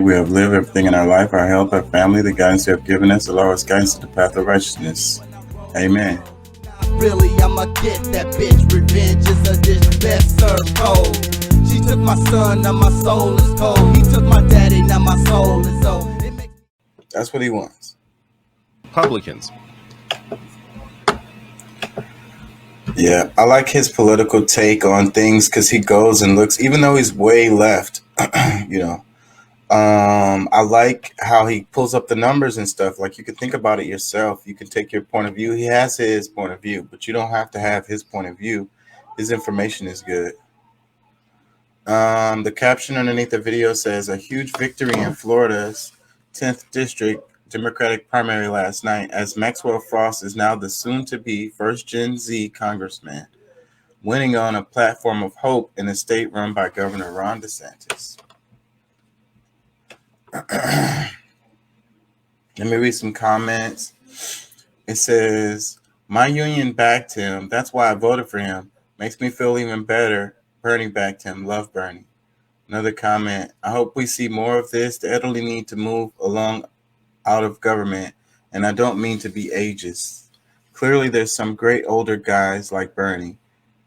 We have lived everything in our life, our health, our family, the guidance you have given us, allow us guidance to the path of righteousness. Amen. Really, I'ma get that bitch. Revenge is a dish best served cold. She took my son, now my soul is cold. He took my daddy, now my soul is old. That's what he wants. Republicans. Yeah, I like his political take on things because he goes and looks, even though he's way left, you know. I like how he pulls up the numbers and stuff. Like you can think about it yourself. You can take your point of view. He has his point of view, but you don't have to have his point of view. His information is good. The caption underneath the video says a huge victory in Florida's 10th district Democratic primary last night as Maxwell Frost is now the soon-to-be first Gen Z congressman, winning on a platform of hope in a state run by Governor Ron DeSantis. Let me read some comments. It says, my union backed him. That's why I voted for him. Makes me feel even better. Bernie backed him. Love Bernie. Another comment. I hope we see more of this. The elderly need to move along out of government. And I don't mean to be ageist. Clearly there's some great older guys like Bernie.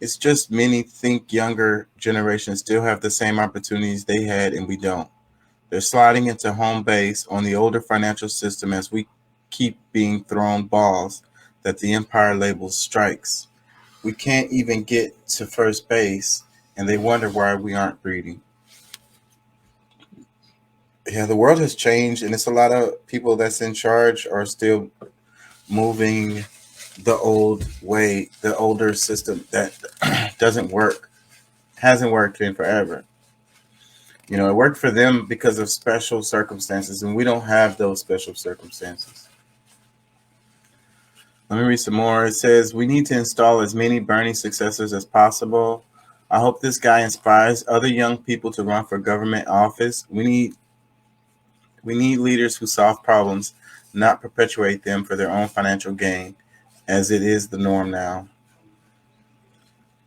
It's just many think younger generations still have the same opportunities they had and we don't. They're sliding into home base on the older financial system as we keep being thrown balls that the empire labels strikes. We can't even get to first base, and they wonder why we aren't breeding. Yeah, the world has changed, and it's a lot of people that's in charge are still moving the old way, the older system that doesn't work, hasn't worked in forever. You know, it worked for them because of special circumstances, and we don't have those special circumstances. Let me read some more. It says, we need to install as many Bernie successors as possible. I hope this guy inspires other young people to run for government office. We need leaders who solve problems, not perpetuate them for their own financial gain, as it is the norm now.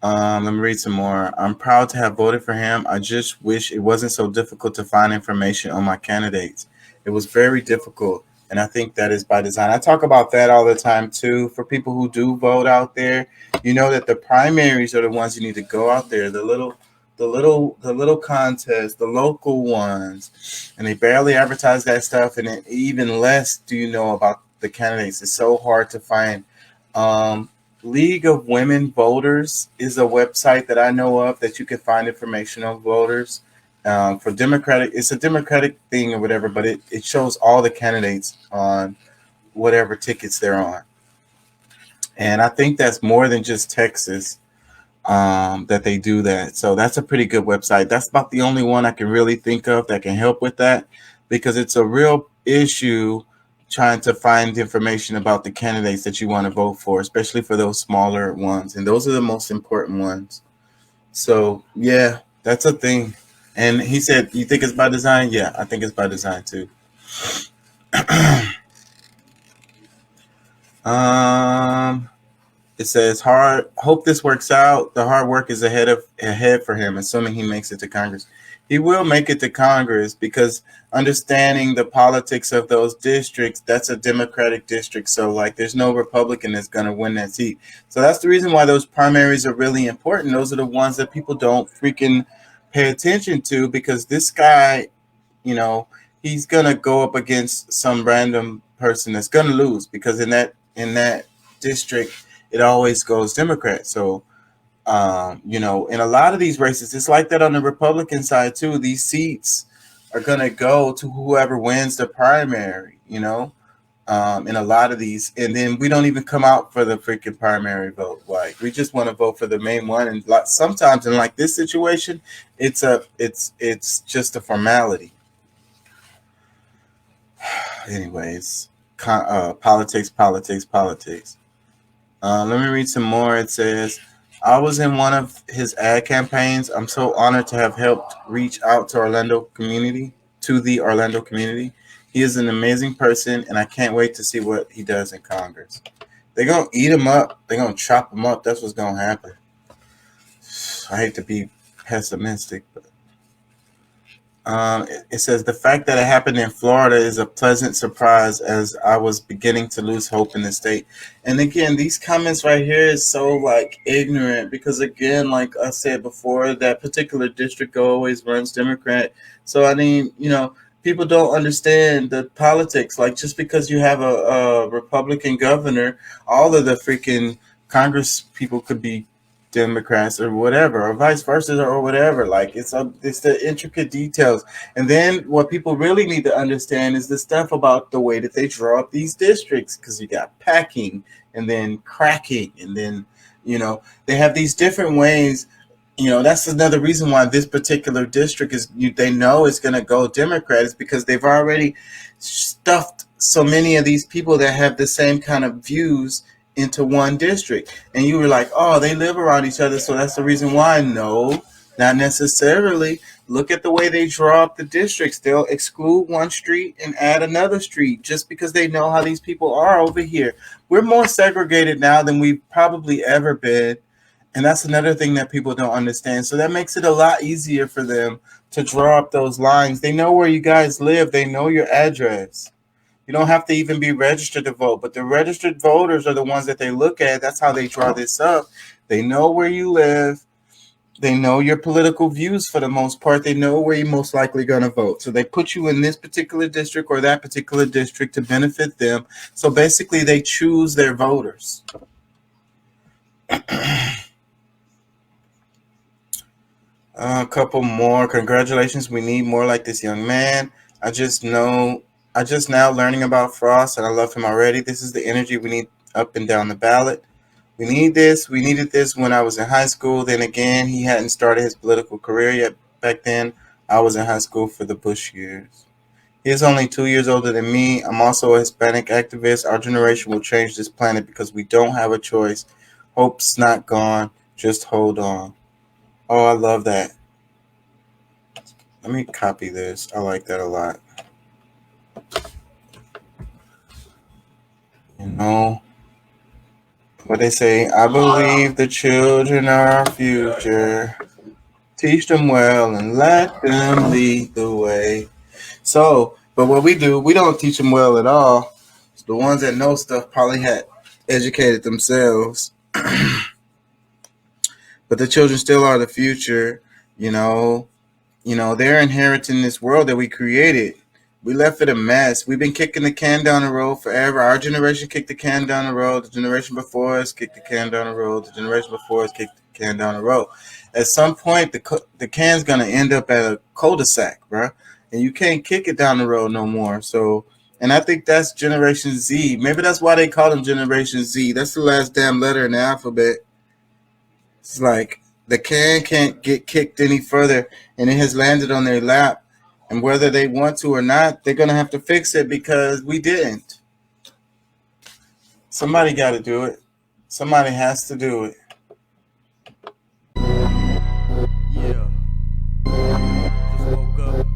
Let me read some more. I'm proud to have voted for him. I just wish it wasn't so difficult to find information on my candidates. It was very difficult, and I think that is by design. I talk about that all the time too. For people who do vote out there, you know that the primaries are the ones you need to go out there. The little contests, the local ones, and they barely advertise that stuff. And even less do you know about the candidates. It's so hard to find. League of Women Voters is a website that I know of that you can find information on voters. For Democratic, it's a Democratic thing or whatever, but it shows all the candidates on whatever tickets they're on. And I think that's more than just Texas that they do that. So that's a pretty good website. That's about the only one I can really think of that can help with that because it's a real issue trying to find information about the candidates that you want to vote for, especially for those smaller ones. And those are the most important ones. So, yeah, that's a thing. And he said, you think it's by design? Yeah, I think it's by design too. It says, hope this works out. The hard work is ahead for him, assuming he makes it to Congress. He will make it to Congress because understanding the politics of those districts, that's a Democratic district. So like there's no Republican that's going to win that seat. So that's the reason why those primaries are really important. Those are the ones that people don't freaking pay attention to because this guy, you know, he's going to go up against some random person that's going to lose because in that district, it always goes Democrat. So, you know, in a lot of these races, it's like that on the Republican side too. These seats are going to go to whoever wins the primary, you know, in a lot of these. And then we don't even come out for the freaking primary vote. Like we just want to vote for the main one. And sometimes in like this situation, it's just a formality. Anyways, politics. Let me read some more. It says, I was in one of his ad campaigns. I'm so honored to have helped reach out to the Orlando community. He is an amazing person, and I can't wait to see what he does in Congress. They're going to eat him up. They're going to chop him up. That's what's going to happen. I hate to be pessimistic, but It says the fact that it happened in Florida is a pleasant surprise as I was beginning to lose hope in the state. And again, these comments right here is so like ignorant because again, like I said before, that particular district always runs Democrat. So I mean, people don't understand the politics. Like just because you have a Republican governor, all of the freaking Congress people could be Democrats or whatever, or vice versa, or whatever. Like it's the intricate details. And then what people really need to understand is the stuff about the way that they draw up these districts, because you got packing and then cracking, and then they have these different ways. That's another reason why this particular district they know it's going to go Democrat, is because they've already stuffed so many of these people that have the same kind of views into one district. And you were like, oh, they live around each other, so that's the reason why. No, not necessarily. Look at the way they draw up the districts. They'll exclude one street and add another street just because they know how these people are over here. We're more segregated now than we've probably ever been. And that's another thing that people don't understand. So that makes it a lot easier for them to draw up those lines. They know where you guys live. They know your address. You don't have to even be registered to vote, but the registered voters are the ones that they look at. That's how they draw this up. They know where you live. They know your political views for the most part. They know where you're most likely going to vote. So they put you in this particular district or that particular district to benefit them. So basically they choose their voters. A couple more. Congratulations. We need more like this young man. I just now learning about Frost, and I love him already. This is the energy we need up and down the ballot. We need this. We needed this when I was in high school. Then again, he hadn't started his political career yet. Back then, I was in high school for the Bush years. He is only 2 years older than me. I'm also a Hispanic activist. Our generation will change this planet because we don't have a choice. Hope's not gone. Just hold on. Oh, I love that. Let me copy this. I like that a lot. What they say, I believe the children are our future. Teach them well and let them lead the way. So, but what we do, we don't teach them well at all. The ones that know stuff probably had educated themselves. But the children still are the future, they're inheriting this world that we created. We left it a mess. We've been kicking the can down the road forever. Our generation kicked the can down the road. The generation before us kicked the can down the road. The generation before us kicked the can down the road. At some point, the can's going to end up at a cul-de-sac, bro. And you can't kick it down the road no more. So, and I think that's Generation Z. Maybe that's why they call them Generation Z. That's the last damn letter in the alphabet. It's like the can can't get kicked any further, and it has landed on their lap. And whether they want to or not, they're going to have to fix it because we didn't. Somebody got to do it. Somebody has to do it. Yeah. Just woke up.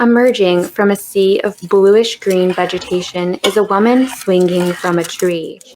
Emerging from a sea of bluish-green vegetation is a woman swinging from a tree.